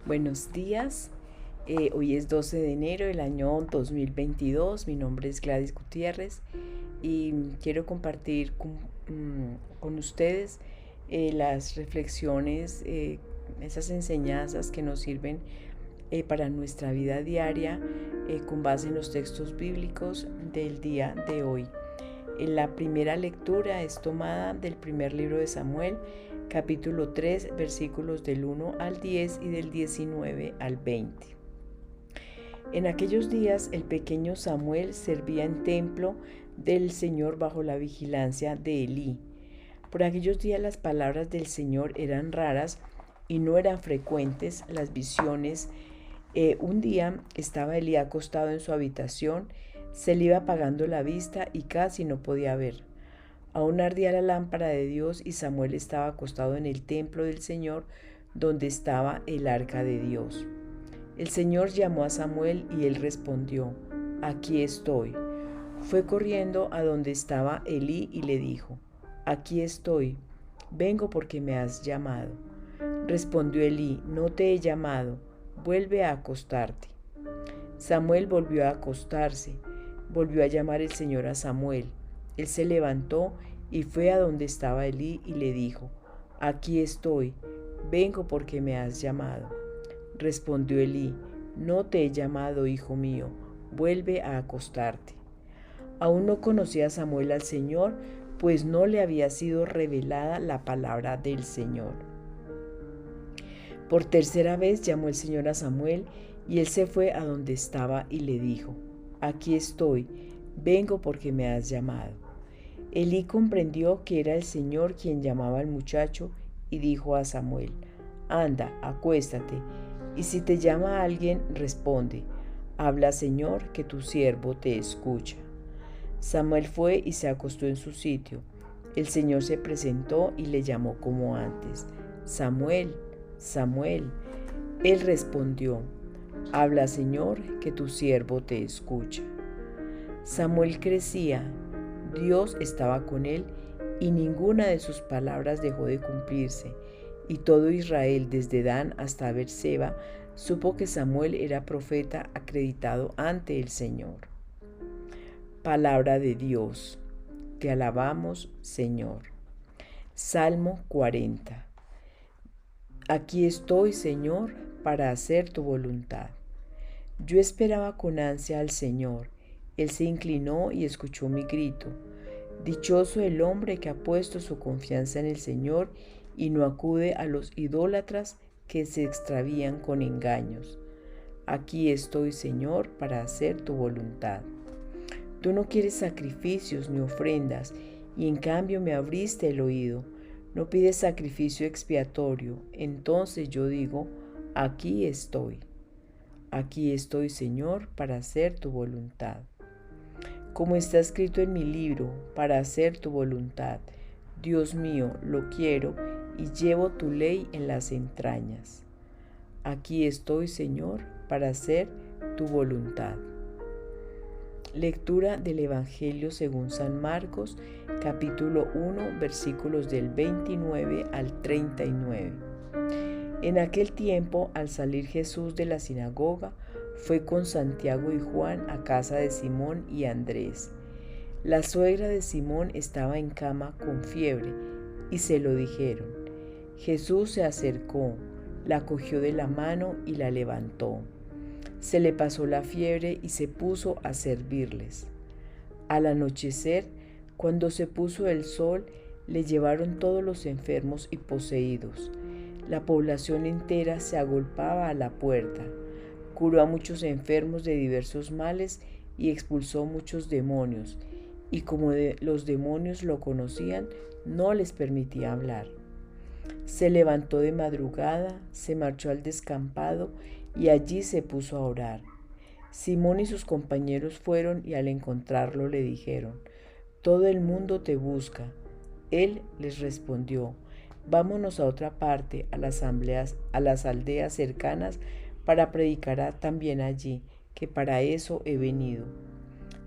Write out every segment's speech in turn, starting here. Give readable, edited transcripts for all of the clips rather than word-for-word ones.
Buenos días, hoy es 12 de enero del año 2022. Mi nombre es Gladys Gutiérrez y quiero compartir con ustedes las reflexiones, esas enseñanzas que nos sirven para nuestra vida diaria con base en los textos bíblicos del día de hoy. La primera lectura es tomada del primer libro de Samuel, capítulo 3, versículos del 1 al 10 y del 19 al 20. En aquellos días el pequeño Samuel servía en templo del Señor bajo la vigilancia de Elí. Por aquellos días las palabras del Señor eran raras y no eran frecuentes las visiones. Un día estaba Elí acostado en su habitación, se le iba apagando la vista y casi no podía ver. Aún ardía la lámpara de Dios y Samuel estaba acostado en el templo del Señor donde estaba el arca de Dios. El Señor llamó a Samuel y él respondió: Aquí estoy. Fue corriendo a donde estaba Elí y le dijo: Aquí estoy, vengo porque me has llamado. Respondió Elí: No te he llamado, vuelve a acostarte. Samuel volvió a acostarse. Volvió a llamar el Señor a Samuel. Él se levantó y fue a donde estaba Elí y le dijo: Aquí estoy, vengo porque me has llamado. Respondió Elí: No te he llamado, hijo mío, vuelve a acostarte. Aún no conocía Samuel al Señor, pues no le había sido revelada la palabra del Señor. Por tercera vez llamó el Señor a Samuel y él se fue a donde estaba y le dijo: Aquí estoy, vengo porque me has llamado. Elí comprendió que era el Señor quien llamaba al muchacho y dijo a Samuel: Anda, acuéstate, y si te llama alguien, responde: Habla, Señor, que tu siervo te escucha. Samuel fue y se acostó en su sitio. El Señor se presentó y le llamó como antes: Samuel, Samuel. Él respondió: Habla, Señor, que tu siervo te escucha. Samuel crecía, Dios estaba con él y ninguna de sus palabras dejó de cumplirse. Y todo Israel, desde Dan hasta Beerseba, supo que Samuel era profeta acreditado ante el Señor. Palabra de Dios. Te alabamos, Señor. Salmo 40. Aquí estoy, Señor, para hacer tu voluntad. Yo esperaba con ansia al Señor. Él se inclinó y escuchó mi grito. Dichoso el hombre que ha puesto su confianza en el Señor y no acude a los idólatras que se extravían con engaños. Aquí estoy, Señor, para hacer tu voluntad. Tú no quieres sacrificios ni ofrendas, y en cambio me abriste el oído. No pides sacrificio expiatorio. Entonces yo digo: aquí estoy. Aquí estoy, Señor, para hacer tu voluntad. Como está escrito en mi libro, para hacer tu voluntad. Dios mío, lo quiero y llevo tu ley en las entrañas. Aquí estoy, Señor, para hacer tu voluntad. Lectura del Evangelio según San Marcos, capítulo 1, versículos del 29 al 39. En aquel tiempo, al salir Jesús de la sinagoga, fue con Santiago y Juan a casa de Simón y Andrés. La suegra de Simón estaba en cama con fiebre y se lo dijeron. Jesús se acercó, la cogió de la mano y la levantó. Se le pasó la fiebre y se puso a servirles. Al anochecer, cuando se puso el sol, le llevaron todos los enfermos y poseídos. La población entera se agolpaba a la puerta. Curó a muchos enfermos de diversos males y expulsó muchos demonios. Y como los demonios lo conocían, no les permitía hablar. Se levantó de madrugada, se marchó al descampado y allí se puso a orar. Simón y sus compañeros fueron y al encontrarlo le dijeron: Todo el mundo te busca. Él les respondió: Vámonos a otra parte, a las aldeas cercanas, para predicar también allí, que para eso he venido.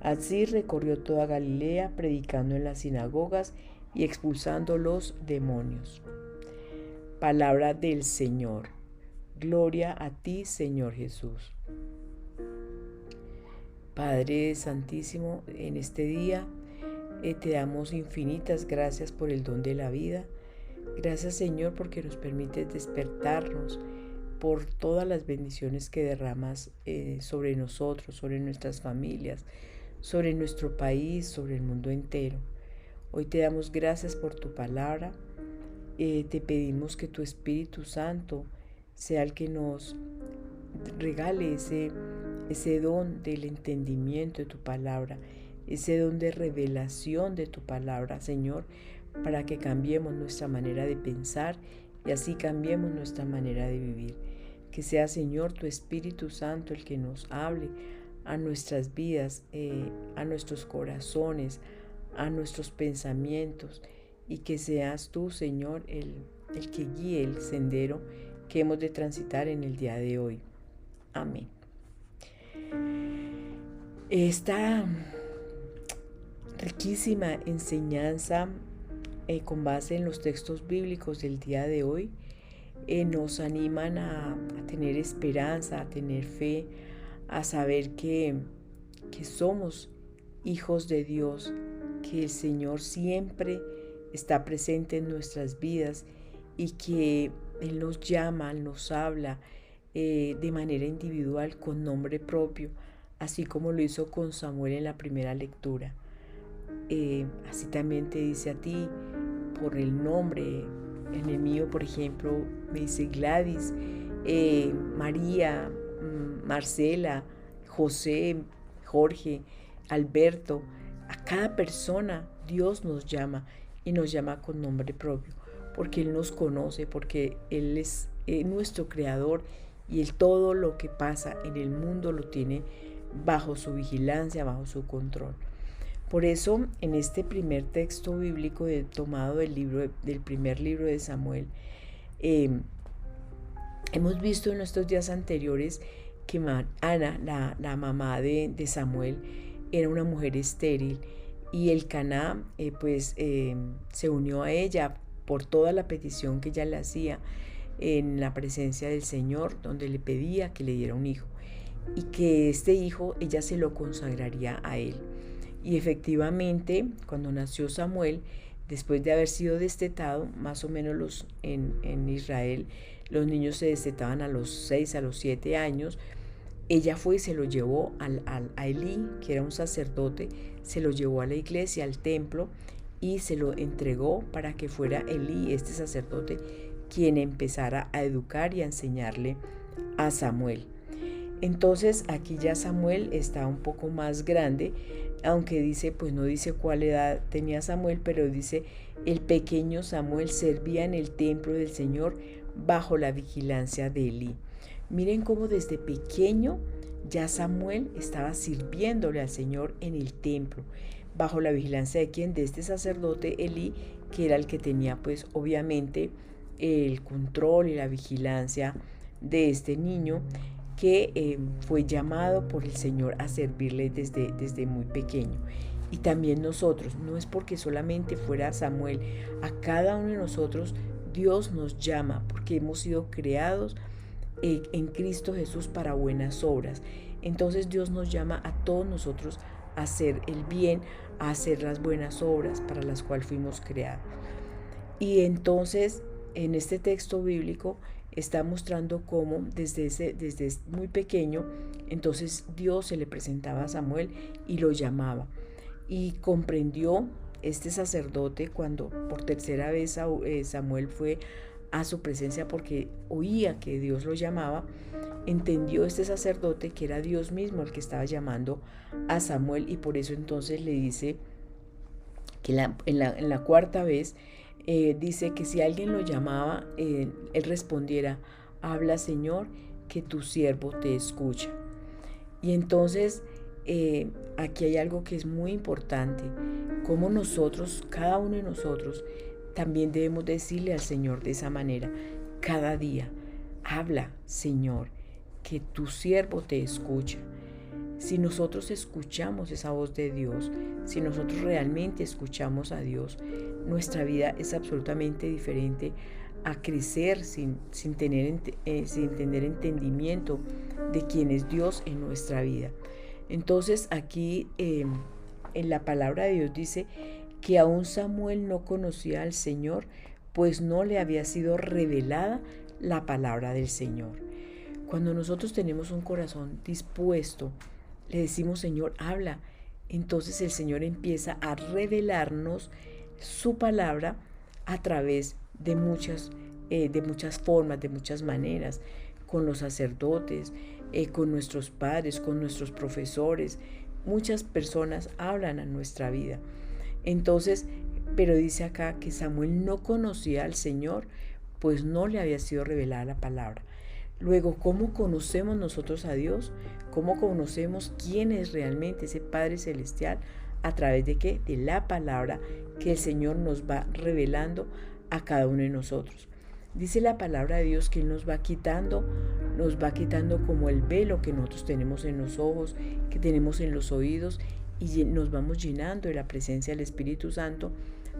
Así recorrió toda Galilea, predicando en las sinagogas y expulsando los demonios. Palabra del Señor. Gloria a ti, Señor Jesús. Padre Santísimo, en este día te damos infinitas gracias por el don de la vida. Gracias, Señor, porque nos permites despertarnos, por todas las bendiciones que derramas sobre nosotros, sobre nuestras familias, sobre nuestro país, sobre el mundo entero. Hoy te damos gracias por tu palabra. Te pedimos que tu Espíritu Santo sea el que nos regale ese don del entendimiento de tu palabra, ese don de revelación de tu palabra, Señor, para que cambiemos nuestra manera de pensar y así cambiemos nuestra manera de vivir. Que sea, Señor, tu Espíritu Santo el que nos hable a nuestras vidas, a nuestros corazones, a nuestros pensamientos, y que seas tú, Señor, el que guíe el sendero que hemos de transitar en el día de hoy. Amén. Esta riquísima enseñanza con base en los textos bíblicos del día de hoy nos animan a tener esperanza, a tener fe, a saber que somos hijos de Dios, que el Señor siempre está presente en nuestras vidas y que Él nos llama, nos habla de manera individual, con nombre propio, así como lo hizo con Samuel en la primera lectura. Así también te dice a ti por el nombre. En el mío, por ejemplo, me dice Gladys, María, Marcela, José, Jorge, Alberto. A cada persona Dios nos llama y nos llama con nombre propio, porque Él nos conoce, porque Él es nuestro creador y Él todo lo que pasa en el mundo lo tiene bajo su vigilancia, bajo su control. Por eso, en este primer texto bíblico tomado del primer libro de Samuel, hemos visto en estos días anteriores que Ana, la mamá de Samuel, era una mujer estéril y Elcaná se unió a ella por toda la petición que ella le hacía en la presencia del Señor, donde le pedía que le diera un hijo y que este hijo ella se lo consagraría a él. Y efectivamente, cuando nació Samuel, después de haber sido destetado, más o menos en Israel, los niños se destetaban a los 6, a los 7 años, ella fue y se lo llevó a Elí, que era un sacerdote, se lo llevó a la iglesia, al templo, y se lo entregó para que fuera Elí, este sacerdote, quien empezara a educar y a enseñarle a Samuel. Entonces aquí ya Samuel está un poco más grande, aunque dice, pues no dice cuál edad tenía Samuel, pero dice, el pequeño Samuel servía en el templo del Señor bajo la vigilancia de Elí. Miren cómo desde pequeño ya Samuel estaba sirviéndole al Señor en el templo, bajo la vigilancia de quién, de este sacerdote Elí, que era el que tenía pues obviamente el control y la vigilancia de este niño, que fue llamado por el Señor a servirle desde muy pequeño. Y también nosotros, no es porque solamente fuera Samuel, a cada uno de nosotros Dios nos llama, porque hemos sido creados en Cristo Jesús para buenas obras. Entonces Dios nos llama a todos nosotros a hacer el bien, a hacer las buenas obras para las cuales fuimos creados. Y entonces en este texto bíblico está mostrando cómo desde muy pequeño, entonces Dios se le presentaba a Samuel y lo llamaba. Y comprendió este sacerdote cuando por tercera vez Samuel fue a su presencia porque oía que Dios lo llamaba. Entendió este sacerdote que era Dios mismo el que estaba llamando a Samuel, y por eso entonces le dice que en la cuarta vez dice que si alguien lo llamaba, él respondiera, habla Señor, que tu siervo te escucha. Y entonces aquí hay algo que es muy importante, como nosotros, cada uno de nosotros, también debemos decirle al Señor de esa manera, cada día, habla Señor, que tu siervo te escucha. Si nosotros escuchamos esa voz de Dios, si nosotros realmente escuchamos a Dios, nuestra vida es absolutamente diferente a crecer sin tener entendimiento de quién es Dios en nuestra vida. Entonces aquí en la palabra de Dios dice que aún Samuel no conocía al Señor, pues no le había sido revelada la palabra del Señor. Cuando nosotros tenemos un corazón dispuesto, le decimos, Señor, habla, entonces el Señor empieza a revelarnos su palabra a través de muchas formas, de muchas maneras, con los sacerdotes, con nuestros padres, con nuestros profesores. Muchas personas hablan a nuestra vida. Entonces, pero dice acá que Samuel no conocía al Señor, pues no le había sido revelada la palabra. Luego, ¿cómo conocemos nosotros a Dios? ¿Cómo conocemos quién es realmente ese Padre Celestial? ¿A través de qué? De la palabra que el Señor nos va revelando a cada uno de nosotros. Dice la palabra de Dios que Él nos va quitando como el velo que nosotros tenemos en los ojos, que tenemos en los oídos, y nos vamos llenando de la presencia del Espíritu Santo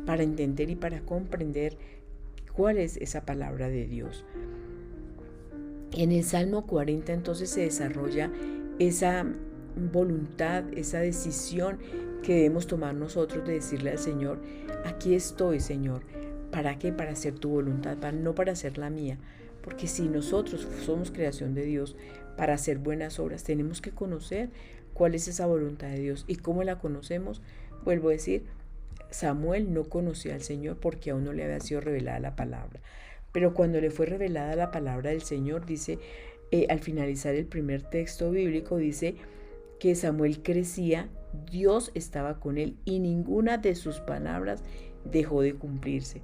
para entender y para comprender cuál es esa palabra de Dios. En el Salmo 40 entonces se desarrolla esa voluntad, esa decisión que debemos tomar nosotros de decirle al Señor, aquí estoy, Señor. ¿Para qué? Para hacer tu voluntad, no para hacer la mía. Porque si nosotros somos creación de Dios para hacer buenas obras, tenemos que conocer cuál es esa voluntad de Dios. ¿Y cómo la conocemos? Vuelvo a decir, Samuel no conocía al Señor porque aún no le había sido revelada la palabra. Pero cuando le fue revelada la palabra del Señor, dice, al finalizar el primer texto bíblico, dice que Samuel crecía, Dios estaba con él y ninguna de sus palabras dejó de cumplirse.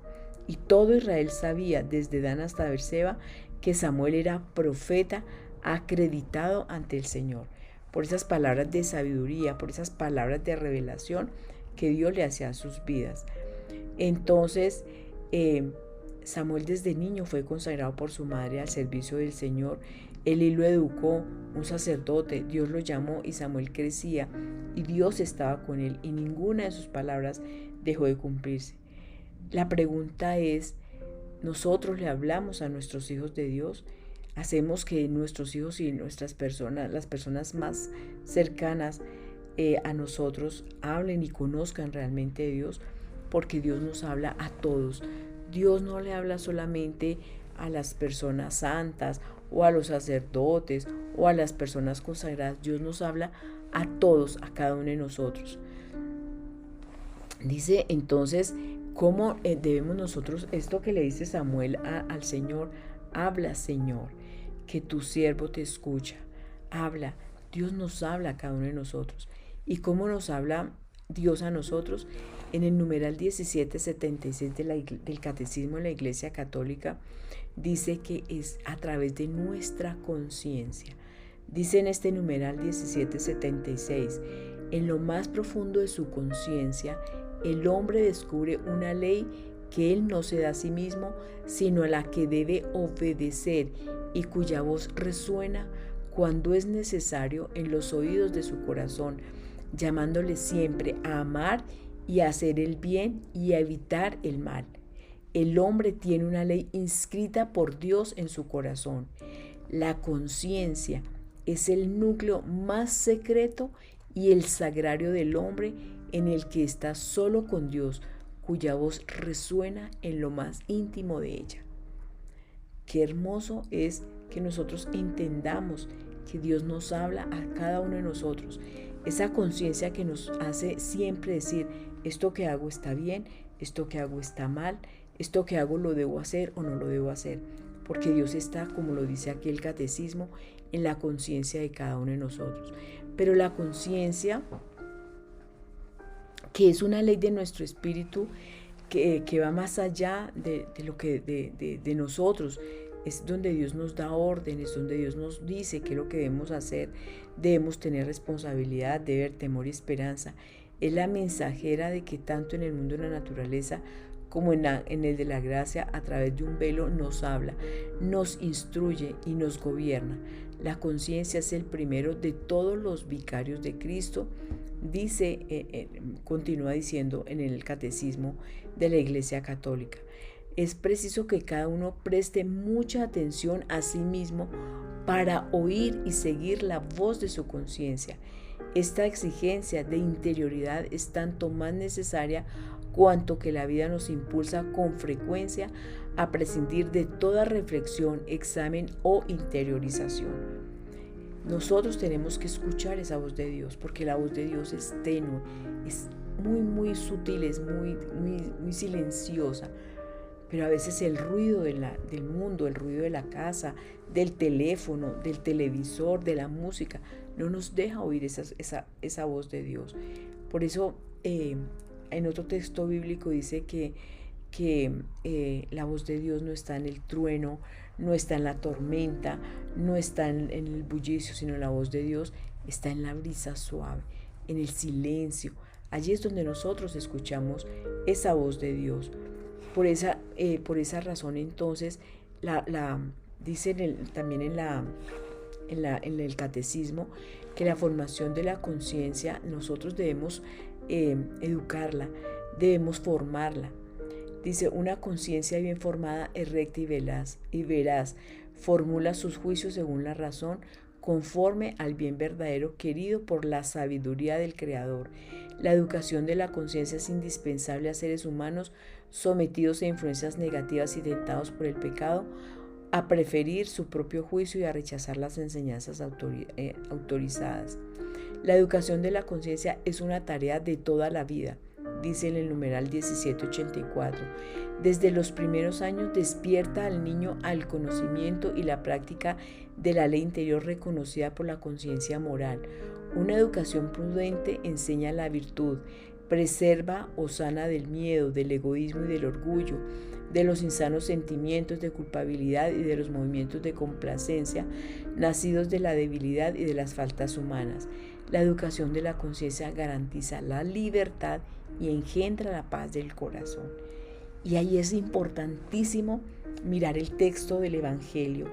Y todo Israel sabía, desde Dan hasta Beerseba, que Samuel era profeta acreditado ante el Señor, por esas palabras de sabiduría, por esas palabras de revelación que Dios le hacía a sus vidas. Entonces, Samuel desde niño fue consagrado por su madre al servicio del Señor. Eli lo educó, un sacerdote, Dios lo llamó y Samuel crecía y Dios estaba con él y ninguna de sus palabras dejó de cumplirse. La pregunta es, ¿nosotros le hablamos a nuestros hijos de Dios? ¿Hacemos que nuestros hijos y nuestras personas, las personas más cercanas a nosotros, hablen y conozcan realmente de Dios? Porque Dios nos habla a todos. Dios no le habla solamente a las personas santas o a los sacerdotes o a las personas consagradas. Dios nos habla a todos, a cada uno de nosotros. Dice entonces, ¿cómo debemos nosotros, esto que le dice Samuel al Señor? Habla, Señor, que tu siervo te escucha. Habla, Dios nos habla a cada uno de nosotros. ¿Y cómo nos habla Dios a nosotros? En el numeral 1776 del Catecismo de la Iglesia Católica dice que es a través de nuestra conciencia. Dice en este numeral 1776, en lo más profundo de su conciencia, el hombre descubre una ley que él no se da a sí mismo, sino a la que debe obedecer y cuya voz resuena cuando es necesario en los oídos de su corazón, llamándole siempre a amar y a hacer el bien y a evitar el mal. El hombre tiene una ley inscrita por Dios en su corazón. La conciencia es el núcleo más secreto y el sagrario del hombre, en el que está solo con Dios, cuya voz resuena en lo más íntimo de ella. Qué hermoso es que nosotros entendamos que Dios nos habla a cada uno de nosotros. Esa conciencia que nos hace siempre decir, esto que hago está bien, esto que hago está mal, esto que hago lo debo hacer o no lo debo hacer. Porque Dios está, como lo dice aquí el catecismo, en la conciencia de cada uno de nosotros. Pero la conciencia, que es una ley de nuestro espíritu, que va más allá de lo que de nosotros, es donde Dios nos da órdenes, donde Dios nos dice qué es lo que debemos hacer. Debemos tener responsabilidad, deber, temor y esperanza. Es la mensajera de que tanto en el mundo de la naturaleza como en el de la gracia, a través de un velo nos habla, nos instruye y nos gobierna. La conciencia es el primero de todos los vicarios de Cristo, dice, continúa diciendo en el Catecismo de la Iglesia Católica. Es preciso que cada uno preste mucha atención a sí mismo para oír y seguir la voz de su conciencia. Esta exigencia de interioridad es tanto más necesaria cuanto que la vida nos impulsa con frecuencia a prescindir de toda reflexión, examen o interiorización. Nosotros tenemos que escuchar esa voz de Dios, porque la voz de Dios es tenue, es muy sutil, es muy silenciosa. Pero a veces el ruido del mundo, el ruido de la casa, del teléfono, del televisor, de la música, no nos deja oír esa voz de Dios. Por eso en otro texto bíblico dice que la voz de Dios no está en el trueno, no está en la tormenta, no está en el bullicio, sino la voz de Dios está en la brisa suave, en el silencio. Allí es donde nosotros escuchamos esa voz de Dios. Por esa razón, entonces, dice también en el catecismo que la formación de la conciencia nosotros debemos educarla, debemos formarla. Dice, una conciencia bien formada es recta y veraz, formula sus juicios según la razón, conforme al bien verdadero querido por la sabiduría del Creador. La educación de la conciencia es indispensable a seres humanos sometidos a influencias negativas y tentados por el pecado, a preferir su propio juicio y a rechazar las enseñanzas autorizadas. La educación de la conciencia es una tarea de toda la vida, dice en el numeral 1784. Desde los primeros años despierta al niño al conocimiento y la práctica de la ley interior reconocida por la conciencia moral. Una educación prudente enseña la virtud, preserva o sana del miedo, del egoísmo y del orgullo, de los insanos sentimientos de culpabilidad y de los movimientos de complacencia nacidos de la debilidad y de las faltas humanas. La educación de la conciencia garantiza la libertad y engendra la paz del corazón. Y ahí es importantísimo mirar el texto del Evangelio,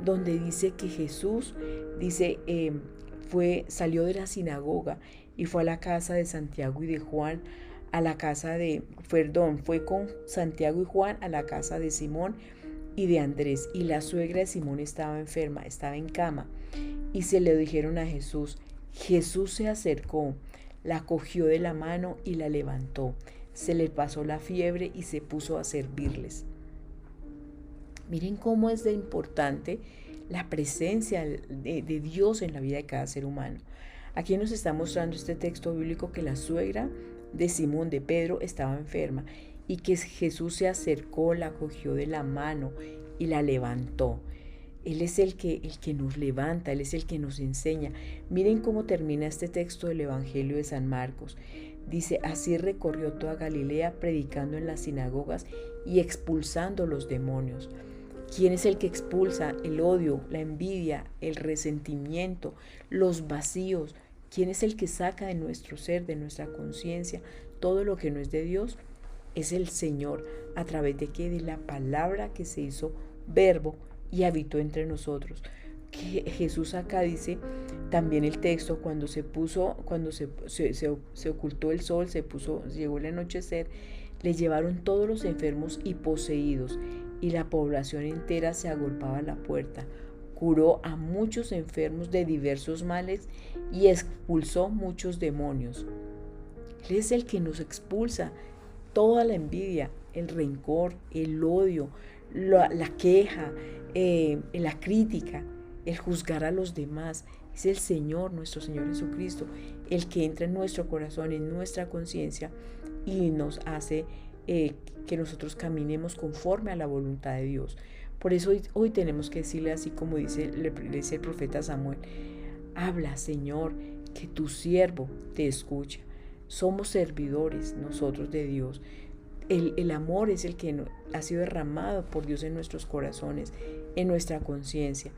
donde dice que Jesús salió de la sinagoga y fue a la casa de Santiago y de Juan, fue con Santiago y Juan a la casa de Simón y de Andrés, y la suegra de Simón estaba enferma, estaba en cama, y se le dijeron a Jesús. Jesús se acercó, la cogió de la mano y la levantó. Se le pasó la fiebre y se puso a servirles. Miren cómo es de importante la presencia de Dios en la vida de cada ser humano. Aquí nos está mostrando este texto bíblico que la suegra de Simón, de Pedro, estaba enferma y que Jesús se acercó, la cogió de la mano y la levantó. Él es el que nos levanta, Él es el que nos enseña. Miren cómo termina este texto del Evangelio de San Marcos. Dice, así recorrió toda Galilea predicando en las sinagogas y expulsando los demonios. ¿Quién es el que expulsa el odio, la envidia, el resentimiento, los vacíos? ¿Quién es el que saca de nuestro ser, de nuestra conciencia, todo lo que no es de Dios? Es el Señor. ¿A través de qué? De la palabra que se hizo verbo y habitó entre nosotros. Que Jesús acá dice también el texto, cuando se ocultó el sol, llegó el anochecer, le llevaron todos los enfermos y poseídos, y la población entera se agolpaba a la puerta. Curó a muchos enfermos de diversos males y expulsó muchos demonios. Él es el que nos expulsa toda la envidia, el rencor, el odio, la queja, la crítica, el juzgar a los demás. Es el Señor, nuestro Señor Jesucristo, el que entra en nuestro corazón, en nuestra conciencia y nos hace que nosotros caminemos conforme a la voluntad de Dios. Por eso hoy tenemos que decirle así como dice el profeta Samuel: habla, Señor, que tu siervo te escucha. Somos servidores nosotros de Dios. El amor es el que ha sido derramado por Dios en nuestros corazones, en nuestra conciencia.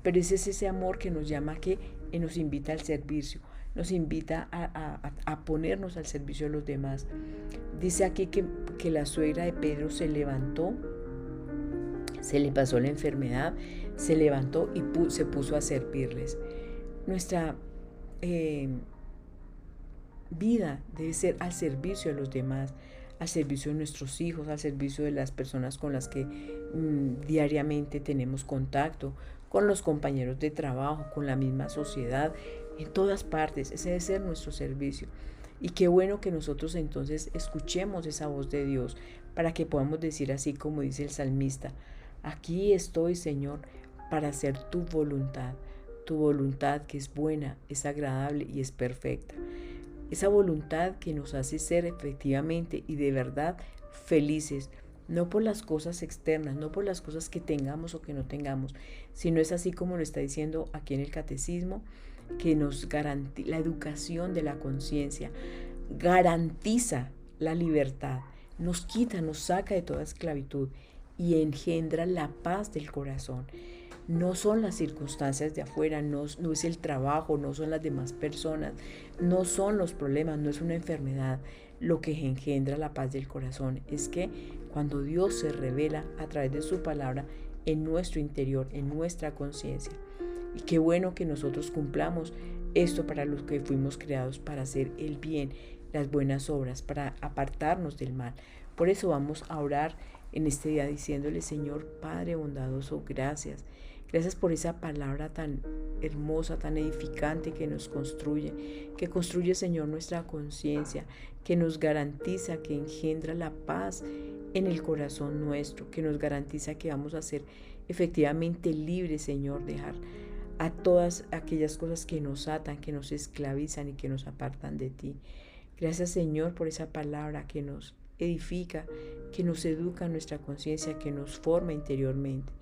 Pero es ese amor que nos llama, que nos invita al servicio, nos invita a ponernos al servicio de los demás. Dice aquí que la suegra de Pedro se levantó, se le pasó la enfermedad, se levantó y se puso a servirles. Nuestra vida debe ser al servicio de los demás, al servicio de nuestros hijos, al servicio de las personas con las que diariamente tenemos contacto, con los compañeros de trabajo, con la misma sociedad, en todas partes. Ese debe ser nuestro servicio. Y qué bueno que nosotros entonces escuchemos esa voz de Dios para que podamos decir así como dice el salmista: aquí estoy, Señor, para hacer tu voluntad que es buena, es agradable y es perfecta. Esa voluntad que nos hace ser efectivamente y de verdad felices, no por las cosas externas, no por las cosas que tengamos o que no tengamos, sino es así como lo está diciendo aquí en el catecismo, que nos garantiza la educación de la conciencia, garantiza la libertad, nos quita, nos saca de toda esclavitud y engendra la paz del corazón. No son las circunstancias de afuera, no es el trabajo, no son las demás personas, no son los problemas, no es una enfermedad. Lo que engendra la paz del corazón es que cuando Dios se revela a través de su palabra en nuestro interior, en nuestra conciencia. Y qué bueno que nosotros cumplamos esto para los que fuimos creados, para hacer el bien, las buenas obras, para apartarnos del mal. Por eso vamos a orar en este día diciéndole: Señor Padre bondadoso, gracias. Gracias por esa palabra tan hermosa, tan edificante que nos construye, que construye, Señor, nuestra conciencia, que nos garantiza, que engendra la paz en el corazón nuestro, que nos garantiza que vamos a ser efectivamente libres, Señor, dejar a todas aquellas cosas que nos atan, que nos esclavizan y que nos apartan de ti. Gracias, Señor, por esa palabra que nos edifica, que nos educa nuestra conciencia, que nos forma interiormente.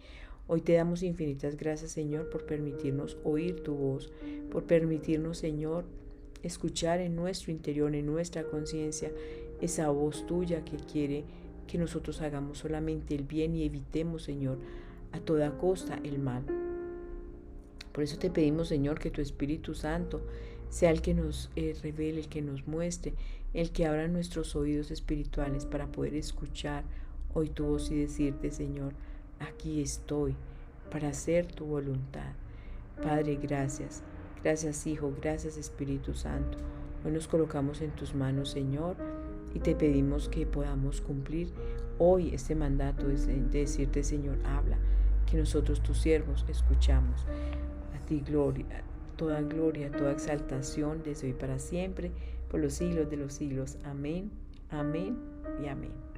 Hoy te damos infinitas gracias, Señor, por permitirnos oír tu voz, por permitirnos, Señor, escuchar en nuestro interior, en nuestra conciencia, esa voz tuya que quiere que nosotros hagamos solamente el bien y evitemos, Señor, a toda costa el mal. Por eso te pedimos, Señor, que tu Espíritu Santo sea el que nos revele, el que nos muestre, el que abra nuestros oídos espirituales para poder escuchar hoy tu voz y decirte: Señor, aquí estoy para hacer tu voluntad. Padre, gracias. Gracias, Hijo. Gracias, Espíritu Santo. Hoy nos colocamos en tus manos, Señor, y te pedimos que podamos cumplir hoy este mandato de decirte: Señor, habla, que nosotros, tus siervos, escuchamos. A ti gloria, toda exaltación, desde hoy para siempre, por los siglos de los siglos. Amén, amén y amén.